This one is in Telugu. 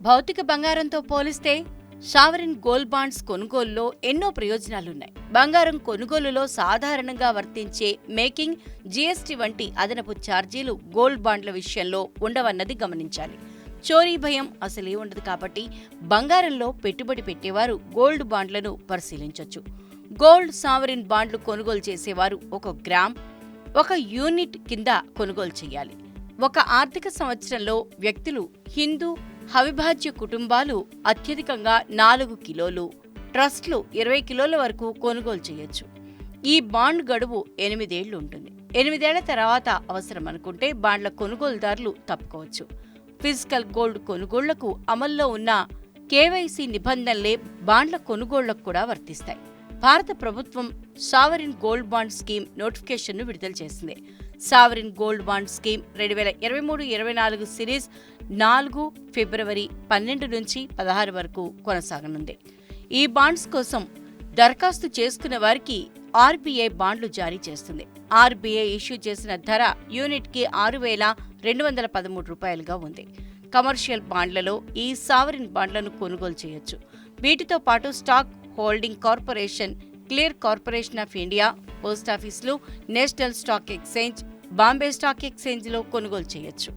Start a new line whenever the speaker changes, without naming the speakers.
భౌతిక బంగారంతో పోలిస్తే సావరిన్ గోల్డ్ బాండ్స్ కొనుగోలులో ఎన్నో ప్రయోజనాలున్నాయి. బంగారం కొనుగోలులో సాధారణంగా వర్తించే మేకింగ్, జీఎస్టీ వంటి అదనపు ఛార్జీలు గోల్డ్ బాండ్ల విషయంలో ఉండవన్నది గమనించాలి. చోరీ భయం అసలే ఉండదు కాబట్టి బంగారంలో పెట్టుబడి పెట్టేవారు గోల్డ్ బాండ్లను పరిశీలించొచ్చు. గోల్డ్ సావరిన్ బాండ్లు కొనుగోలు చేసేవారు 1 గ్రామ్ 1 యూనిట్ కింద కొనుగోలు చేయాలి. ఒక ఆర్థిక సంవత్సరంలో వ్యక్తులు, హిందూ అవిభాజ్య కుటుంబాలు అత్యధికంగా 4 కిలోలు, ట్రస్ట్లు 20 కిలోల వరకు కొనుగోలు చేయొచ్చు. ఈ బాండ్ గడువు 8 ఏళ్లు ఉంటుంది. 8 ఏళ్ల తర్వాత అవసరం అనుకుంటే బాండ్ల కొనుగోలుదారులు తప్పుకోవచ్చు. ఫిజికల్ గోల్డ్ కొనుగోళ్లకు అమల్లో ఉన్న కేవైసీ నిబంధనలే బాండ్ల కొనుగోళ్లకు కూడా వర్తిస్తాయి. భారత ప్రభుత్వం సావరిన్ గోల్డ్ బాండ్ స్కీమ్ నోటిఫికేషన్ను విడుదల చేసింది. Sovereign gold bond scheme 2023-24 series 4 ఫిబ్రవరి 12 నుంచి 16 వరకు కొనసాగనుంది. ఈ బాండ్స్ కోసం దరఖాస్తు చేసుకున్న వారికి ఆర్బీఐ బాండ్లు జారీ చేస్తుంది. ఆర్బీఐ ఇష్యూ చేసిన ధర యూనిట్కి 6,213 రూపాయలుగా ఉంది. కమర్షియల్ బాండ్లలో ఈ సావరిన్ బాండ్లను కొనుగోలు చేయొచ్చు. వీటితో పాటు stock holding corporation, clear corporation of India, పోస్టాఫీసులు, national stock exchange, Bombay stock ఎక్స్చేంజ్లో కొనుగోలు చేయొచ్చు.